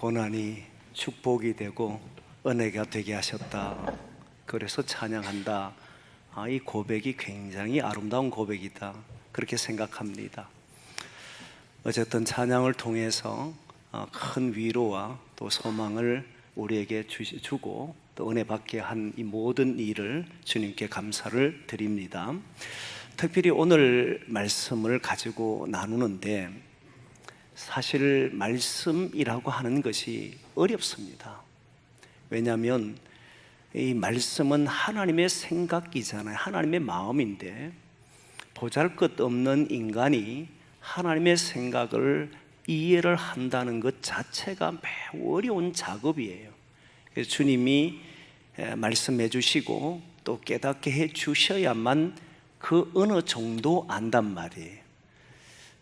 고난이 축복이 되고 은혜가 되게 하셨다. 그래서 찬양한다. 이 고백이 굉장히 아름다운 고백이다. 그렇게 생각합니다. 어쨌든 찬양을 통해서 큰 위로와 또 소망을 우리에게 주고 또 은혜 받게 한 이 모든 일을 주님께 감사를 드립니다. 특별히 오늘 말씀을 가지고 나누는데 사실 말씀이라고 하는 것이 어렵습니다. 왜냐하면 이 말씀은 하나님의 생각이잖아요. 하나님의 마음인데 보잘것없는 인간이 하나님의 생각을 이해를 한다는 것 자체가 매우 어려운 작업이에요. 그래서 주님이 말씀해 주시고 또 깨닫게 해 주셔야만 그 어느 정도 안단 말이에요.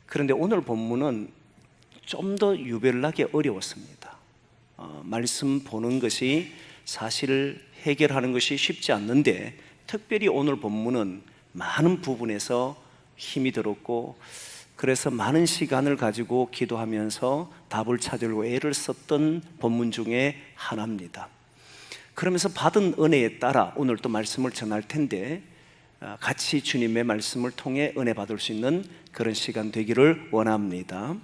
그런데 오늘 본문은 좀 더 유별나게 어려웠습니다. 말씀 보는 것이 사실 해결하는 것이 쉽지 않는데 특별히 오늘 본문은 많은 부분에서 힘이 들었고 그래서 많은 시간을 가지고 기도하면서 답을 찾으려고 애를 썼던 본문 중에 하나입니다. 그러면서 받은 은혜에 따라 오늘 또 말씀을 전할 텐데 같이 주님의 말씀을 통해 은혜 받을 수 있는 그런 시간 되기를 원합니다.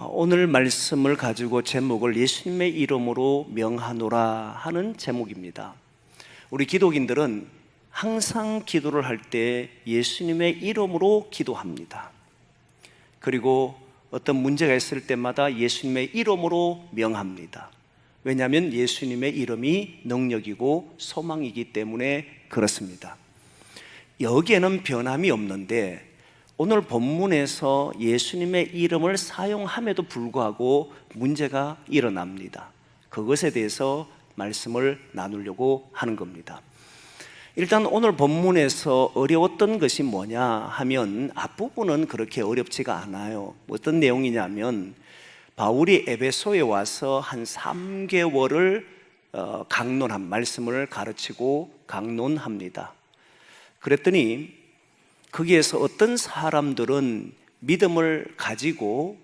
오늘 말씀을 가지고 제목을 예수님의 이름으로 명하노라 하는 제목입니다. 우리 기독인들은 항상 기도를 할 때 예수님의 이름으로 기도합니다. 그리고 어떤 문제가 있을 때마다 예수님의 이름으로 명합니다. 왜냐하면 예수님의 이름이 능력이고 소망이기 때문에 그렇습니다. 여기에는 변함이 없는데 오늘 본문에서 예수님의 이름을 사용함에도 불구하고 문제가 일어납니다. 그것에 대해서 말씀을 나누려고 하는 겁니다. 일단 오늘 본문에서 어려웠던 것이 뭐냐 하면 앞부분은 그렇게 어렵지가 않아요. 어떤 내용이냐면 바울이 에베소에 와서 한 3개월을 강론한 말씀을 가르치고 강론합니다. 그랬더니 거기에서 어떤 사람들은 믿음을 가지고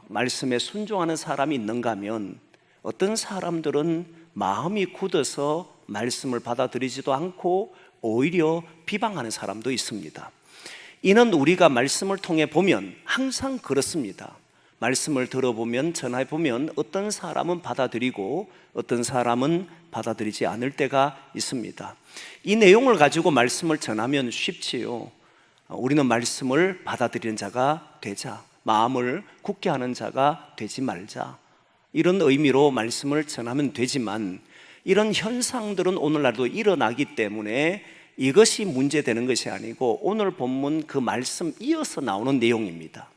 말씀에 순종하는 사람이 있는가 하면 어떤 사람들은 마음이 굳어서 말씀을 받아들이지도 않고 오히려 비방하는 사람도 있습니다. 이는 우리가 말씀을 통해 보면 항상 그렇습니다. 말씀을 들어보면 전해보면 어떤 사람은 받아들이고 어떤 사람은 받아들이지 않을 때가 있습니다. 이 내용을 가지고 말씀을 전하면 쉽지요. 우리는 말씀을 받아들이는 자가 되자, 마음을 굳게 하는 자가 되지 말자, 이런 의미로 말씀을 전하면 되지만 이런 현상들은 오늘날도 일어나기 때문에 이것이 문제되는 것이 아니고 오늘 본문 그 말씀 이어서 나오는 내용입니다.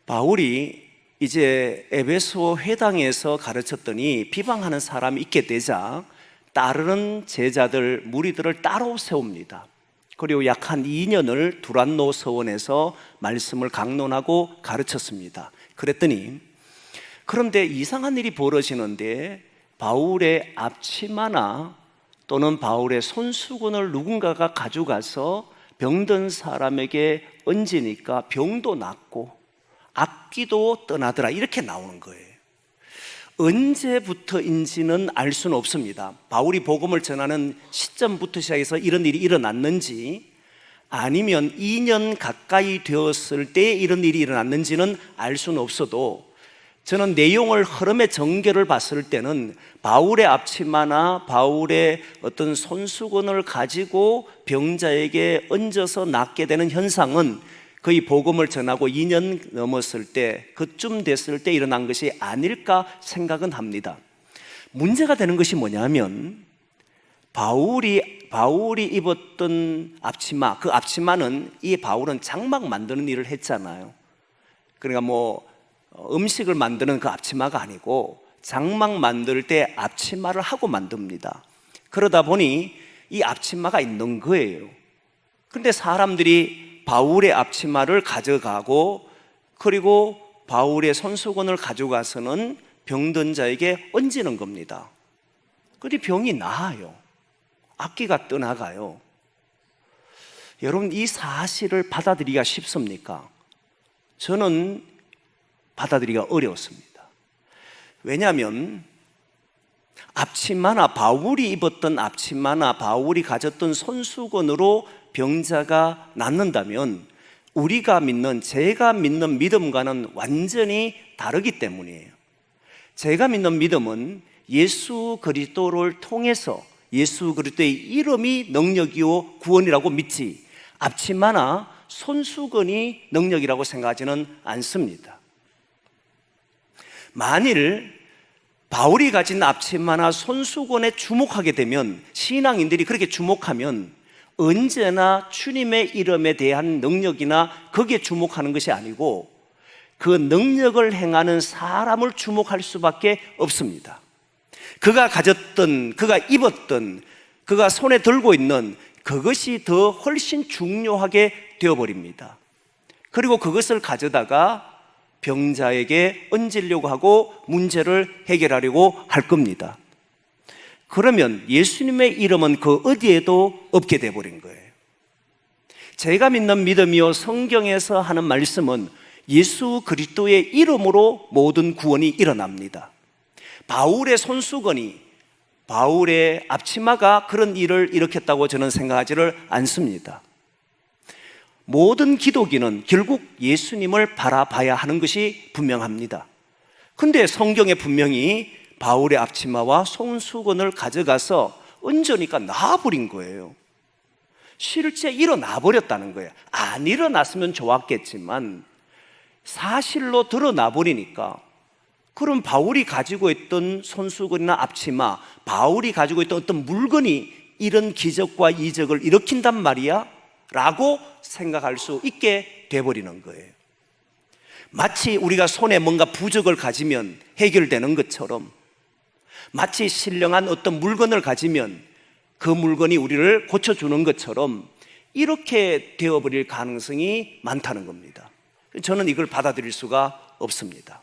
바울이 이제 에베소 회당에서 가르쳤더니 비방하는 사람이 있게 되자 따르는 제자들, 무리들을 따로 세웁니다. 그리고 약 한 2년을 두란노 서원에서 말씀을 강론하고 가르쳤습니다. 그랬더니 그런데 이상한 일이 벌어지는데 바울의 앞치마나 또는 바울의 손수건을 누군가가 가져가서 병든 사람에게 얹으니까 병도 낫고 악기도 떠나더라, 이렇게 나오는 거예요. 언제부터인지는 알 수는 없습니다. 바울이 복음을 전하는 시점부터 시작해서 이런 일이 일어났는지 아니면 2년 가까이 되었을 때 이런 일이 일어났는지는 알 수는 없어도 저는 내용을 흐름의 전개를 봤을 때는 바울의 앞치마나 바울의 어떤 손수건을 가지고 병자에게 얹어서 낫게 되는 현상은 거의 복음을 전하고 2년 넘었을 때 그쯤 됐을 때 일어난 것이 아닐까 생각은 합니다. 문제가 되는 것이 뭐냐면 바울이 입었던 앞치마, 그 앞치마는 이 바울은 장막 만드는 일을 했잖아요. 그러니까 음식을 만드는 그 앞치마가 아니고 장막 만들 때 앞치마를 하고 만듭니다. 그러다 보니 이 앞치마가 있는 거예요. 그런데 사람들이 바울의 앞치마를 가져가고 그리고 바울의 손수건을 가져가서는 병든 자에게 얹는 겁니다. 그런데 병이 나아요. 악기가 떠나가요. 여러분, 이 사실을 받아들이기가 쉽습니까? 저는 받아들이기가 어려웠습니다. 왜냐하면 바울이 입었던 앞치마나 바울이 가졌던 손수건으로 병자가 낫는다면 제가 믿는 믿음과는 완전히 다르기 때문이에요. 제가 믿는 믿음은 예수 그리스도를 통해서 예수 그리스도의 이름이 능력이요 구원이라고 믿지, 앞치마나 손수건이 능력이라고 생각하지는 않습니다. 만일 바울이 가진 앞치마나 손수건에 주목하게 되면, 신앙인들이 그렇게 주목하면 언제나 주님의 이름에 대한 능력이나 거기에 주목하는 것이 아니고 그 능력을 행하는 사람을 주목할 수밖에 없습니다. 그가 가졌던, 그가 입었던, 그가 손에 들고 있는 그것이 더 훨씬 중요하게 되어버립니다. 그리고 그것을 가져다가 병자에게 얹으려고 하고 문제를 해결하려고 할 겁니다. 그러면 예수님의 이름은 그 어디에도 없게 되어버린 거예요. 제가 믿는 믿음이요 성경에서 하는 말씀은 예수 그리스도의 이름으로 모든 구원이 일어납니다. 바울의 손수건이, 바울의 앞치마가 그런 일을 일으켰다고 저는 생각하지를 않습니다. 모든 기독인은 결국 예수님을 바라봐야 하는 것이 분명합니다. 근데 성경에 분명히 바울의 앞치마와 손수건을 가져가서 얹으니까 나아버린 거예요. 실제 일어나 버렸다는 거예요. 안 일어났으면 좋았겠지만 사실로 드러나 버리니까, 그럼 바울이 가지고 있던 손수건이나 앞치마, 바울이 가지고 있던 어떤 물건이 이런 기적과 이적을 일으킨단 말이야? 라고 생각할 수 있게 돼버리는 거예요. 마치 우리가 손에 뭔가 부적을 가지면 해결되는 것처럼, 마치 신령한 어떤 물건을 가지면 그 물건이 우리를 고쳐주는 것처럼 이렇게 되어버릴 가능성이 많다는 겁니다. 저는 이걸 받아들일 수가 없습니다.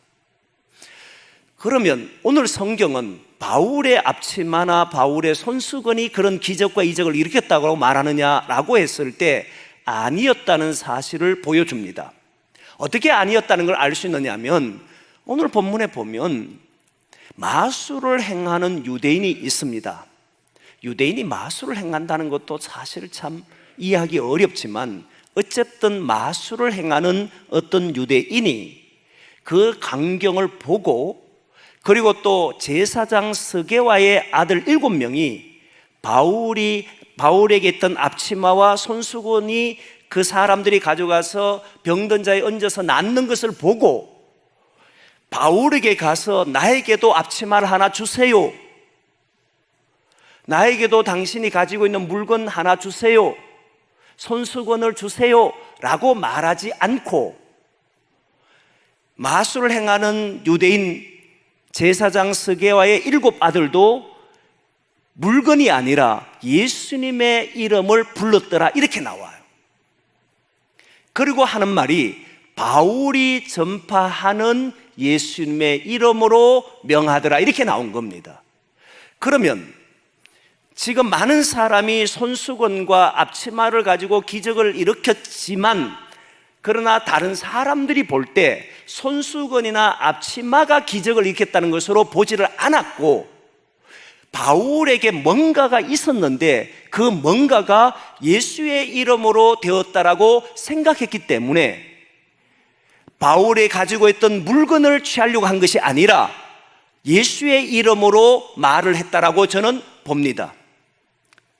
그러면 오늘 성경은 바울의 앞치마나 바울의 손수건이 그런 기적과 이적을 일으켰다고 말하느냐라고 했을 때 아니었다는 사실을 보여줍니다. 어떻게 아니었다는 걸 알 수 있느냐 하면, 오늘 본문에 보면 마술을 행하는 유대인이 있습니다. 유대인이 마술을 행한다는 것도 사실 참 이해하기 어렵지만, 어쨌든 마술을 행하는 어떤 유대인이 그 광경을 보고, 그리고 또 제사장 스게와의 아들 7명이 바울에게 있던 앞치마와 손수건이 그 사람들이 가져가서 병든 자에 얹어서 낫는 것을 보고 바울에게 가서 나에게도 앞치마를 하나 주세요, 나에게도 당신이 가지고 있는 물건 하나 주세요, 손수건을 주세요 라고 말하지 않고, 마술을 행하는 유대인 제사장 스게와의 7 아들도 물건이 아니라 예수님의 이름을 불렀더라, 이렇게 나와요. 그리고 하는 말이 바울이 전파하는 예수님의 이름으로 명하더라, 이렇게 나온 겁니다. 그러면 지금 많은 사람이 손수건과 앞치마를 가지고 기적을 일으켰지만, 그러나 다른 사람들이 볼 때 손수건이나 앞치마가 기적을 일으켰다는 것으로 보지를 않았고, 바울에게 뭔가가 있었는데 그 뭔가가 예수의 이름으로 되었다라고 생각했기 때문에 바울이 가지고 있던 물건을 취하려고 한 것이 아니라 예수의 이름으로 말을 했다라고 저는 봅니다.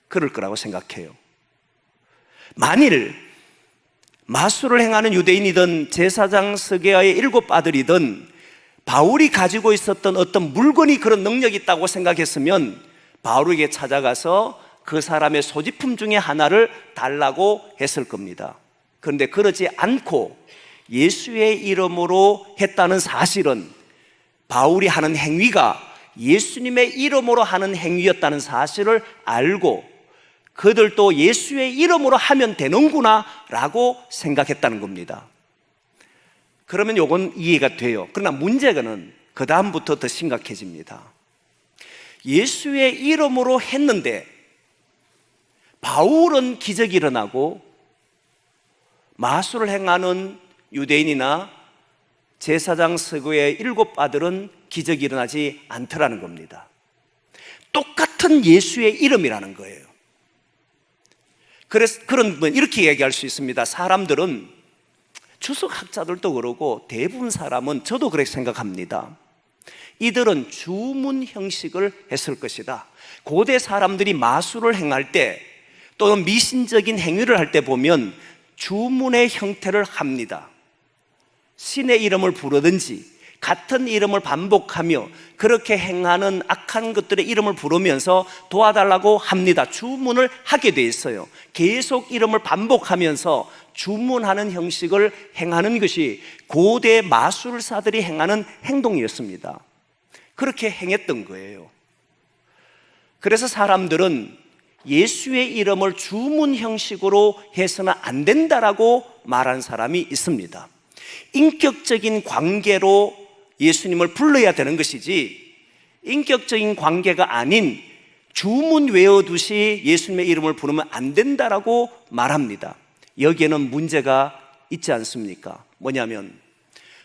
그럴 거라고 생각해요. 만일 마술을 행하는 유대인이든 제사장 스게와의 7 아들이든 바울이 가지고 있었던 어떤 물건이 그런 능력이 있다고 생각했으면 바울에게 찾아가서 그 사람의 소지품 중에 하나를 달라고 했을 겁니다. 그런데 그러지 않고 예수의 이름으로 했다는 사실은, 바울이 하는 행위가 예수님의 이름으로 하는 행위였다는 사실을 알고 그들도 예수의 이름으로 하면 되는구나 라고 생각했다는 겁니다. 그러면 이건 이해가 돼요. 그러나 문제는 그 다음부터 더 심각해집니다. 예수의 이름으로 했는데 바울은 기적이 일어나고 마술을 행하는 유대인이나 제사장 서거의 7 아들은 기적이 일어나지 않더라는 겁니다. 똑같은 예수의 이름이라는 거예요. 그래서 이렇게 얘기할 수 있습니다. 사람들은, 주석학자들도 그러고 대부분 사람은, 저도 그렇게 생각합니다. 이들은 주문 형식을 했을 것이다. 고대 사람들이 마술을 행할 때 또는 미신적인 행위를 할 때 보면 주문의 형태를 합니다. 신의 이름을 부르든지 같은 이름을 반복하며 그렇게 행하는 악한 것들의 이름을 부르면서 도와달라고 합니다. 주문을 하게 돼 있어요. 계속 이름을 반복하면서 주문하는 형식을 행하는 것이 고대 마술사들이 행하는 행동이었습니다. 그렇게 행했던 거예요. 그래서 사람들은 예수의 이름을 주문 형식으로 해서는 안 된다라고 말하는 사람이 있습니다. 인격적인 관계로 예수님을 불러야 되는 것이지, 인격적인 관계가 아닌 주문 외워두시 예수님의 이름을 부르면 안 된다라고 말합니다. 여기에는 문제가 있지 않습니까? 뭐냐면,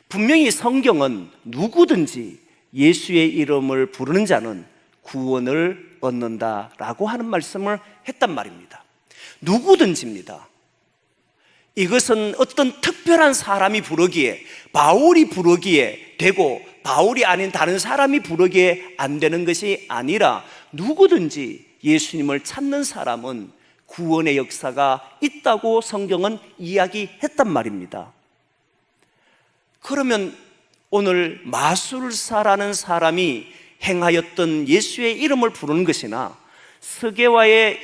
분명히 성경은 누구든지 예수의 이름을 부르는 자는 구원을 얻는다라고 하는 말씀을 했단 말입니다. 누구든지입니다. 이것은 어떤 특별한 사람이 부르기에, 바울이 부르기에 되고 바울이 아닌 다른 사람이 부르기에 안 되는 것이 아니라 누구든지 예수님을 찾는 사람은 구원의 역사가 있다고 성경은 이야기했단 말입니다. 그러면 오늘 마술사라는 사람이 행하였던 예수의 이름을 부르는 것이나 서게와의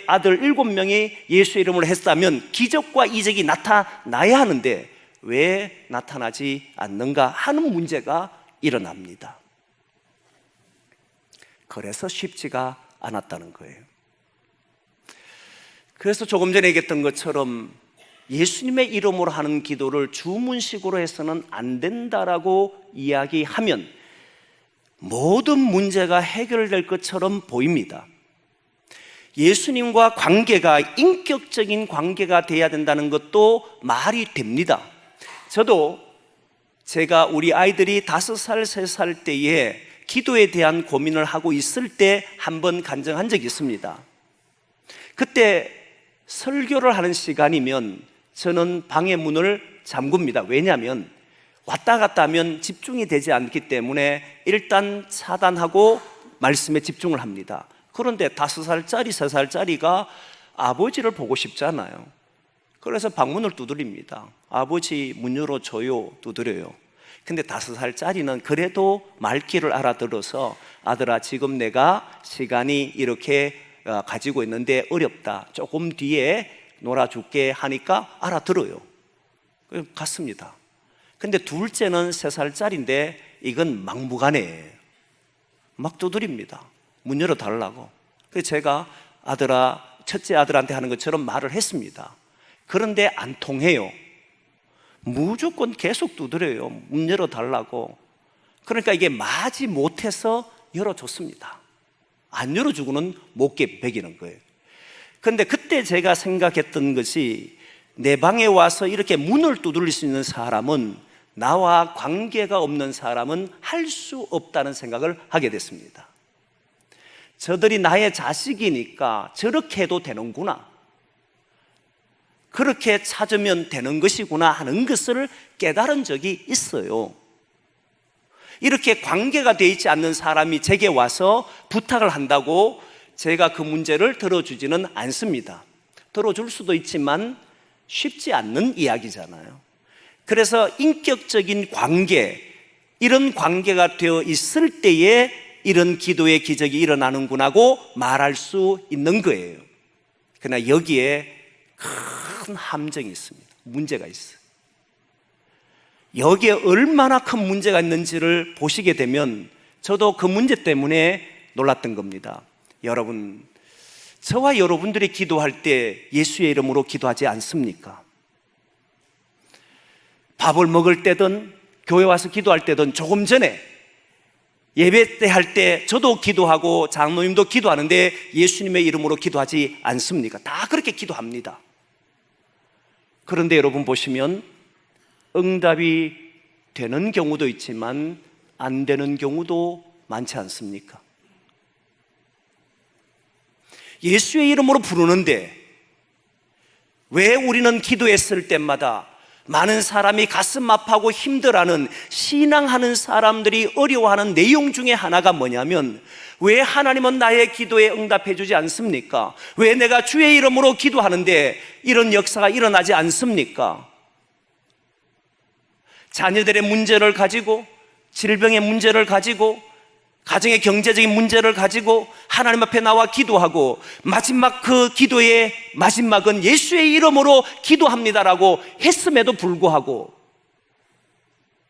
아들 7명이 예수의 이름을 했다면 기적과 이적이 나타나야 하는데 왜 나타나지 않는가 하는 문제가 일어납니다. 그래서 쉽지가 않았다는 거예요. 그래서 조금 전에 얘기했던 것처럼 예수님의 이름으로 하는 기도를 주문식으로 해서는 안 된다라고 이야기하면 모든 문제가 해결될 것처럼 보입니다. 예수님과 관계가 인격적인 관계가 돼야 된다는 것도 말이 됩니다. 저도 제가 우리 아이들이 5살, 3살 때에 기도에 대한 고민을 하고 있을 때 한번 간증한 적이 있습니다. 그때 설교를 하는 시간이면 저는 방의 문을 잠굽니다. 왜냐하면 왔다 갔다 하면 집중이 되지 않기 때문에 일단 차단하고 말씀에 집중을 합니다. 그런데 5살짜리, 3살짜리가 아버지를 보고 싶잖아요. 그래서 방문을 두드립니다. 아버지 문 열어줘요. 두드려요. 근데 5살짜리는 그래도 말귀를 알아들어서 아들아, 지금 내가 시간이 이렇게 가지고 있는데 어렵다. 조금 뒤에 놀아줄게 하니까 알아들어요. 갔습니다. 근데 둘째는 3살짜리인데 이건 막무가내예요. 막 두드립니다. 문 열어달라고. 그래서 제가 아들아, 첫째 아들한테 하는 것처럼 말을 했습니다. 그런데 안 통해요. 무조건 계속 두드려요. 문 열어달라고. 그러니까 이게 마지 못해서 열어줬습니다. 안 열어주고는 못게 베기는 거예요. 그런데 그때 제가 생각했던 것이, 내 방에 와서 이렇게 문을 두드릴 수 있는 사람은, 나와 관계가 없는 사람은 할 수 없다는 생각을 하게 됐습니다. 저들이 나의 자식이니까 저렇게 해도 되는구나, 그렇게 찾으면 되는 것이구나 하는 것을 깨달은 적이 있어요. 이렇게 관계가 되어 있지 않는 사람이 제게 와서 부탁을 한다고 제가 그 문제를 들어주지는 않습니다. 들어줄 수도 있지만 쉽지 않는 이야기잖아요. 그래서 인격적인 관계, 이런 관계가 되어 있을 때에 이런 기도의 기적이 일어나는구나 하고 말할 수 있는 거예요. 그러나 여기에 큰 함정이 있습니다. 문제가 있어요. 여기에 얼마나 큰 문제가 있는지를 보시게 되면 저도 그 문제 때문에 놀랐던 겁니다. 여러분, 저와 여러분들이 기도할 때 예수의 이름으로 기도하지 않습니까? 밥을 먹을 때든 교회 와서 기도할 때든 조금 전에 예배 때 할 때 저도 기도하고 장로님도 기도하는데 예수님의 이름으로 기도하지 않습니까? 다 그렇게 기도합니다. 그런데 여러분 보시면 응답이 되는 경우도 있지만 안 되는 경우도 많지 않습니까? 예수의 이름으로 부르는데 왜 우리는 기도했을 때마다 많은 사람이 가슴 아파하고 힘들어하는, 신앙하는 사람들이 어려워하는 내용 중에 하나가 뭐냐면, 왜 하나님은 나의 기도에 응답해 주지 않습니까? 왜 내가 주의 이름으로 기도하는데 이런 역사가 일어나지 않습니까? 자녀들의 문제를 가지고, 질병의 문제를 가지고, 가정의 경제적인 문제를 가지고 하나님 앞에 나와 기도하고 마지막 그 기도의 마지막은 예수의 이름으로 기도합니다라고 했음에도 불구하고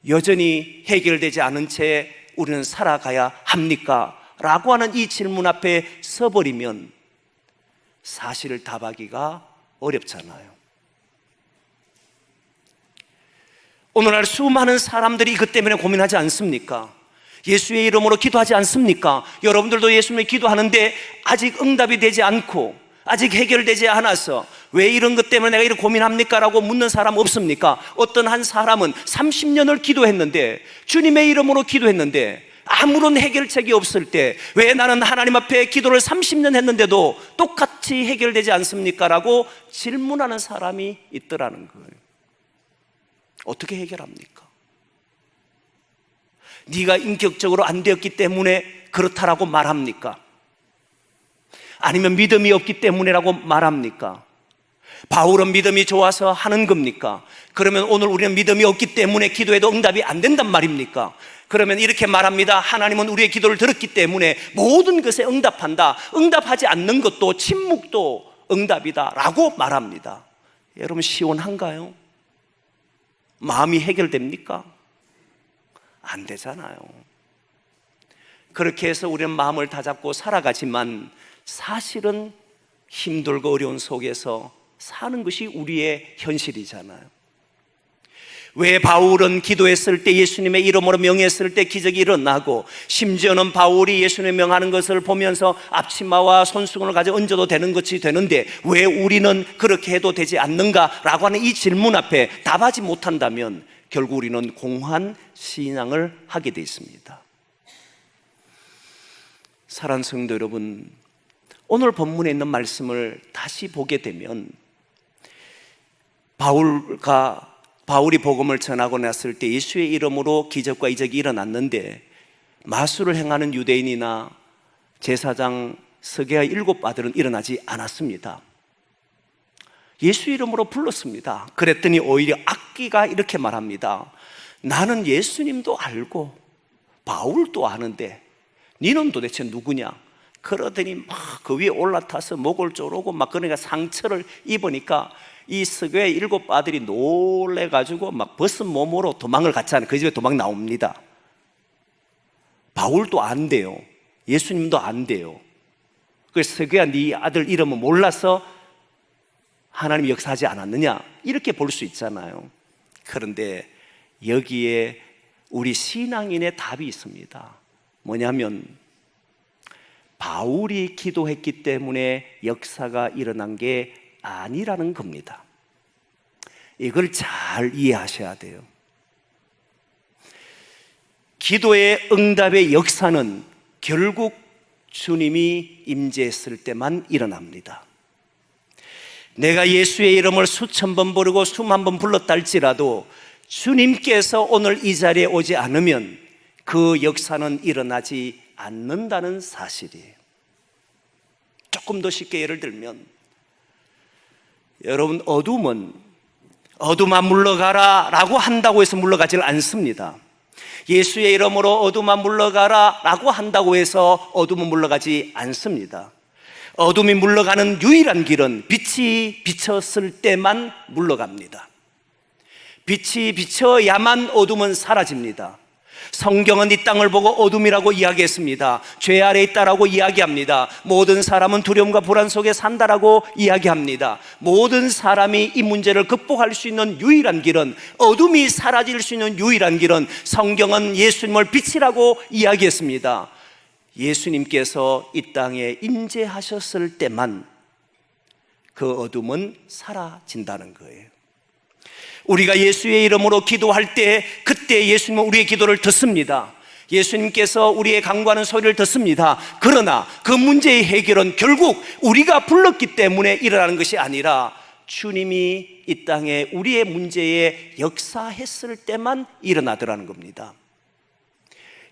여전히 해결되지 않은 채 우리는 살아가야 합니까? 라고 하는 이 질문 앞에 서버리면 사실을 답하기가 어렵잖아요. 오늘날 수많은 사람들이 이것 때문에 고민하지 않습니까? 예수의 이름으로 기도하지 않습니까? 여러분들도 예수님을 기도하는데 아직 응답이 되지 않고 아직 해결되지 않아서 왜 이런 것 때문에 내가 이렇게 고민합니까? 라고 묻는 사람 없습니까? 어떤 한 사람은 30년을 기도했는데, 주님의 이름으로 기도했는데 아무런 해결책이 없을 때 왜 나는 하나님 앞에 기도를 30년 했는데도 똑같이 해결되지 않습니까? 라고 질문하는 사람이 있더라는 거예요. 어떻게 해결합니까? 네가 인격적으로 안 되었기 때문에 그렇다라고 말합니까? 아니면 믿음이 없기 때문에라고 말합니까? 바울은 믿음이 좋아서 하는 겁니까? 그러면 오늘 우리는 믿음이 없기 때문에 기도해도 응답이 안 된단 말입니까? 그러면 이렇게 말합니다. 하나님은 우리의 기도를 들었기 때문에 모든 것에 응답한다. 응답하지 않는 것도, 침묵도 응답이다 라고 말합니다. 여러분, 시원한가요? 마음이 해결됩니까? 안 되잖아요. 그렇게 해서 우리는 마음을 다잡고 살아가지만 사실은 힘들고 어려운 속에서 사는 것이 우리의 현실이잖아요. 왜 바울은 기도했을 때 예수님의 이름으로 명했을 때 기적이 일어나고, 심지어는 바울이 예수님의 명하는 것을 보면서 앞치마와 손수건을 가지고 얹어도 되는 것이 되는데 왜 우리는 그렇게 해도 되지 않는가라고 하는 이 질문 앞에 답하지 못한다면 결국 우리는 공허한 신앙을 하게 되어 있습니다. 사랑하는 성도 여러분, 오늘 본문에 있는 말씀을 다시 보게 되면 바울이 복음을 전하고 났을 때 예수의 이름으로 기적과 이적이 일어났는데 마술을 행하는 유대인이나 제사장, 서기관 7아들은 일어나지 않았습니다. 예수 이름으로 불렀습니다. 그랬더니 오히려 악기가 이렇게 말합니다. 나는 예수님도 알고 바울도 아는데 너는 도대체 누구냐? 그러더니 막 그 위에 올라타서 목을 조르고 막, 그러니까 상처를 입으니까 이 서기관의 7아들이 놀래가지고 막 벗은 몸으로 도망을 갔잖아요. 그 집에 도망 나옵니다. 바울도 안 돼요. 예수님도 안 돼요. 그래서 서기관, 네 아들 이름은 몰라서 하나님이 역사하지 않았느냐, 이렇게 볼 수 있잖아요. 그런데 여기에 우리 신앙인의 답이 있습니다. 뭐냐면 바울이 기도했기 때문에 역사가 일어난 게 아니라는 겁니다. 이걸 잘 이해하셔야 돼요. 기도의 응답의 역사는 결국 주님이 임재했을 때만 일어납니다. 내가 예수의 이름을 수천 번 부르고 수만 번 불렀다 할지라도 주님께서 오늘 이 자리에 오지 않으면 그 역사는 일어나지 않는다는 사실이에요. 조금 더 쉽게 예를 들면, 여러분, 어둠아 물러가라 라고 한다고 해서 물러가질 않습니다. 예수의 이름으로 어둠아 물러가라 라고 한다고 해서 어둠은 물러가지 않습니다. 어둠이 물러가는 유일한 길은 빛이 비쳤을 때만 물러갑니다. 빛이 비쳐야만 어둠은 사라집니다. 성경은 이 땅을 보고 어둠이라고 이야기했습니다. 죄 아래 있다라고 이야기합니다. 모든 사람은 두려움과 불안 속에 산다라고 이야기합니다. 모든 사람이 이 문제를 극복할 수 있는 유일한 길은, 어둠이 사라질 수 있는 유일한 길은 성경은 예수님을 빛이라고 이야기했습니다. 예수님께서 이 땅에 임재하셨을 때만 그 어둠은 사라진다는 거예요. 우리가 예수의 이름으로 기도할 때 그때 예수님은 우리의 기도를 듣습니다. 예수님께서 우리의 간구하는 소리를 듣습니다. 그러나 그 문제의 해결은 결국 우리가 불렀기 때문에 일어나는 것이 아니라 주님이 이 땅에 우리의 문제에 역사했을 때만 일어나더라는 겁니다.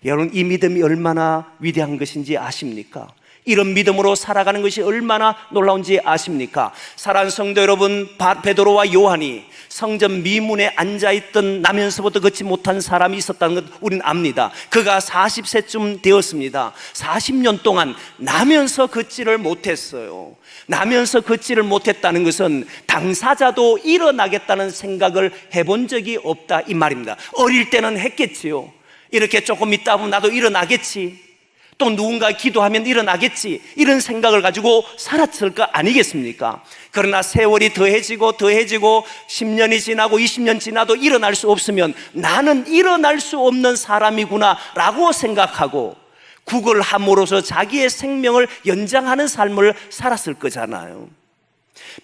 여러분, 이 믿음이 얼마나 위대한 것인지 아십니까? 이런 믿음으로 살아가는 것이 얼마나 놀라운지 아십니까? 사랑하는 성도 여러분, 베드로와 요한이 성전 미문에 앉아있던 나면서부터 걷지 못한 사람이 있었다는 것 우리는 압니다. 그가 40세쯤 되었습니다. 40년 동안 나면서 걷지를 못했어요. 나면서 걷지를 못했다는 것은 당사자도 일어나겠다는 생각을 해본 적이 없다 이 말입니다. 어릴 때는 했겠지요. 이렇게 조금 있다 보면 나도 일어나겠지, 또 누군가 기도하면 일어나겠지, 이런 생각을 가지고 살았을 거 아니겠습니까? 그러나 세월이 더해지고 10년이 지나고 20년 지나도 일어날 수 없으면 나는 일어날 수 없는 사람이구나 라고 생각하고 구걸 함으로써 자기의 생명을 연장하는 삶을 살았을 거잖아요.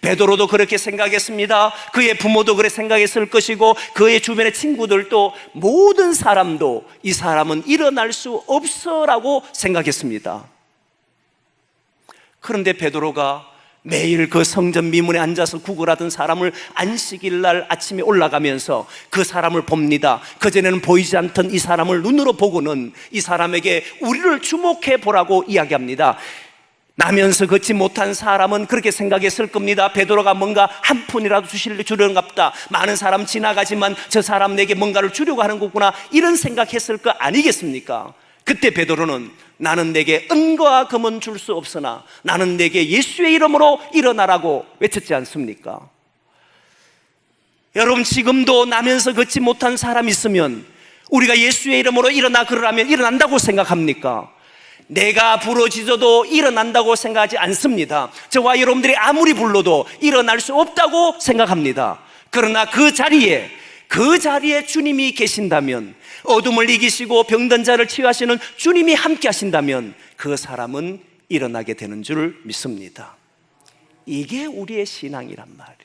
베드로도 그렇게 생각했습니다. 그의 부모도 그렇게 생각했을 것이고 그의 주변의 친구들도, 모든 사람도 이 사람은 일어날 수 없어 라고 생각했습니다. 그런데 베드로가 매일 그 성전 미문에 앉아서 구걸하던 사람을 안식일 날 아침에 올라가면서 그 사람을 봅니다. 그전에는 보이지 않던 이 사람을 눈으로 보고는 이 사람에게 우리를 주목해 보라고 이야기합니다. 나면서 걷지 못한 사람은 그렇게 생각했을 겁니다. 베드로가 뭔가 한 푼이라도 주려는가 보다, 많은 사람 지나가지만 저 사람 내게 뭔가를 주려고 하는 거구나, 이런 생각했을 거 아니겠습니까? 그때 베드로는 나는 내게 은과 금은 줄 수 없으나 나는 내게 예수의 이름으로 일어나라고 외쳤지 않습니까? 여러분, 지금도 나면서 걷지 못한 사람이 있으면 우리가 예수의 이름으로 일어나 그러라면 일어난다고 생각합니까? 내가 부러지져도 일어난다고 생각하지 않습니다. 저와 여러분들이 아무리 불러도 일어날 수 없다고 생각합니다. 그러나 그 자리에 주님이 계신다면, 어둠을 이기시고 병든 자를 치유하시는 주님이 함께 하신다면 그 사람은 일어나게 되는 줄 믿습니다. 이게 우리의 신앙이란 말이에요.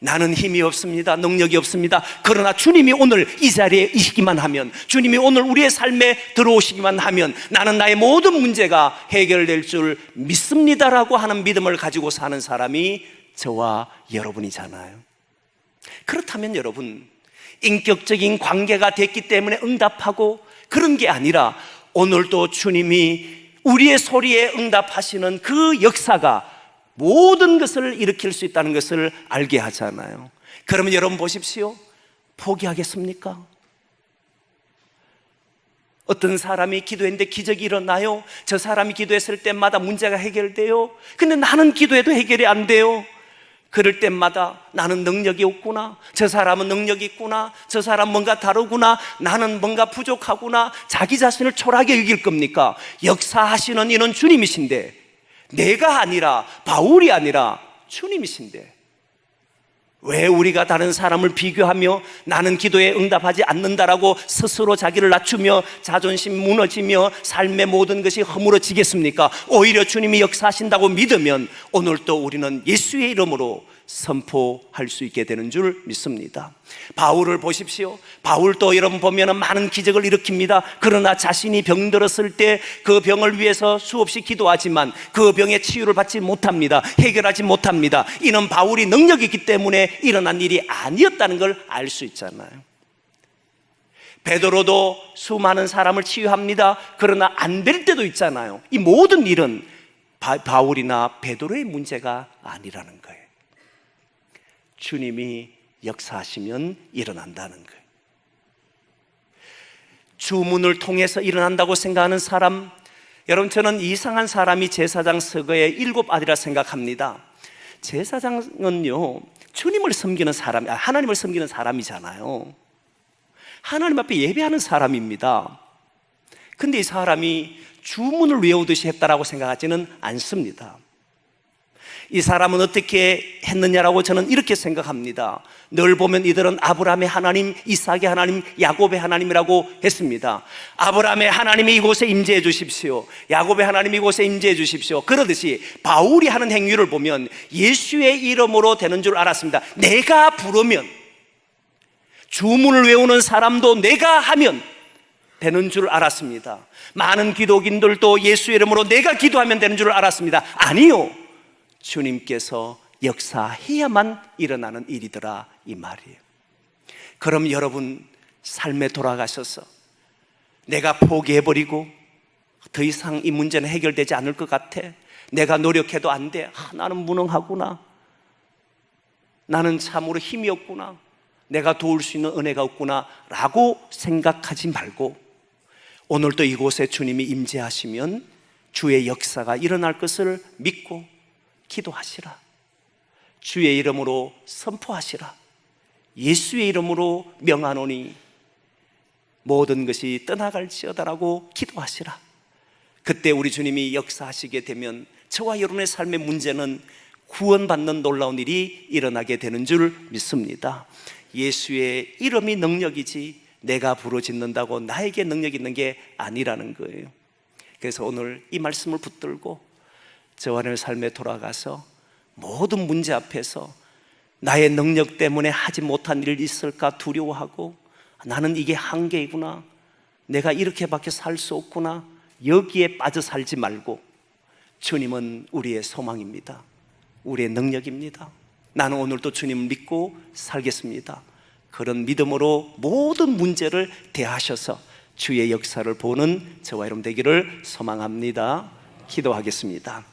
나는 힘이 없습니다. 능력이 없습니다. 그러나 주님이 오늘 이 자리에 있기만 하면, 주님이 오늘 우리의 삶에 들어오시기만 하면 나는 나의 모든 문제가 해결될 줄 믿습니다라고 하는 믿음을 가지고 사는 사람이 저와 여러분이잖아요. 그렇다면 여러분, 인격적인 관계가 됐기 때문에 응답하고 그런 게 아니라 오늘도 주님이 우리의 소리에 응답하시는 그 역사가 모든 것을 일으킬 수 있다는 것을 알게 하잖아요. 그러면 여러분 보십시오. 포기하겠습니까? 어떤 사람이 기도했는데 기적이 일어나요. 저 사람이 기도했을 때마다 문제가 해결돼요. 근데 나는 기도해도 해결이 안 돼요. 그럴 때마다 나는 능력이 없구나, 저 사람은 능력이 있구나, 저 사람 뭔가 다르구나, 나는 뭔가 부족하구나, 자기 자신을 초라하게 여길 겁니까? 역사하시는 이는 주님이신데, 내가 아니라, 바울이 아니라 주님이신데 왜 우리가 다른 사람을 비교하며 나는 기도에 응답하지 않는다라고 스스로 자기를 낮추며 자존심 무너지며 삶의 모든 것이 허물어지겠습니까? 오히려 주님이 역사하신다고 믿으면 오늘 또 우리는 예수의 이름으로 선포할 수 있게 되는 줄 믿습니다. 바울을 보십시오. 바울도 여러분 보면 많은 기적을 일으킵니다. 그러나 자신이 병들었을 때 그 병을 위해서 수없이 기도하지만 그 병의 치유를 받지 못합니다. 해결하지 못합니다. 이는 바울이 능력이 있기 때문에 일어난 일이 아니었다는 걸 알 수 있잖아요. 베드로도 수많은 사람을 치유합니다. 그러나 안 될 때도 있잖아요. 이 모든 일은 바울이나 베드로의 문제가 아니라는 거예요. 주님이 역사하시면 일어난다는 거예요. 주문을 통해서 일어난다고 생각하는 사람, 여러분, 저는 이상한 사람이 제사장 서거의 7 아들이라 생각합니다. 제사장은요, 주님을 섬기는 사람, 하나님을 섬기는 사람이잖아요. 하나님 앞에 예배하는 사람입니다. 근데 이 사람이 주문을 외우듯이 했다라고 생각하지는 않습니다. 이 사람은 어떻게 했느냐라고 저는 이렇게 생각합니다. 늘 보면 이들은 아브라함의 하나님, 이삭의 하나님, 야곱의 하나님이라고 했습니다. 아브라함의 하나님이 이곳에 임재해 주십시오. 야곱의 하나님이 이곳에 임재해 주십시오. 그러듯이 바울이 하는 행위를 보면 예수의 이름으로 되는 줄 알았습니다. 내가 부르면, 주문을 외우는 사람도 내가 하면 되는 줄 알았습니다. 많은 기독인들도 예수의 이름으로 내가 기도하면 되는 줄 알았습니다. 아니요, 주님께서 역사해야만 일어나는 일이더라, 이 말이에요. 그럼 여러분 삶에 돌아가셔서 내가 포기해버리고 더 이상 이 문제는 해결되지 않을 것 같아, 내가 노력해도 안 돼, 나는 무능하구나, 나는 참으로 힘이 없구나, 내가 도울 수 있는 은혜가 없구나 라고 생각하지 말고, 오늘도 이곳에 주님이 임재하시면 주의 역사가 일어날 것을 믿고 기도하시라. 주의 이름으로 선포하시라. 예수의 이름으로 명하노니 모든 것이 떠나갈지어다라고 기도하시라. 그때 우리 주님이 역사하시게 되면 저와 여러분의 삶의 문제는 구원받는 놀라운 일이 일어나게 되는 줄 믿습니다. 예수의 이름이 능력이지 내가 부르짖는다고 나에게 능력 있는 게 아니라는 거예요. 그래서 오늘 이 말씀을 붙들고 저와 여러분의 삶에 돌아가서 모든 문제 앞에서 나의 능력 때문에 하지 못한 일이 있을까 두려워하고, 나는 이게 한계이구나, 내가 이렇게밖에 살 수 없구나, 여기에 빠져 살지 말고 주님은 우리의 소망입니다. 우리의 능력입니다. 나는 오늘도 주님을 믿고 살겠습니다. 그런 믿음으로 모든 문제를 대하셔서 주의 역사를 보는 저와 여러분 되기를 소망합니다. 기도하겠습니다.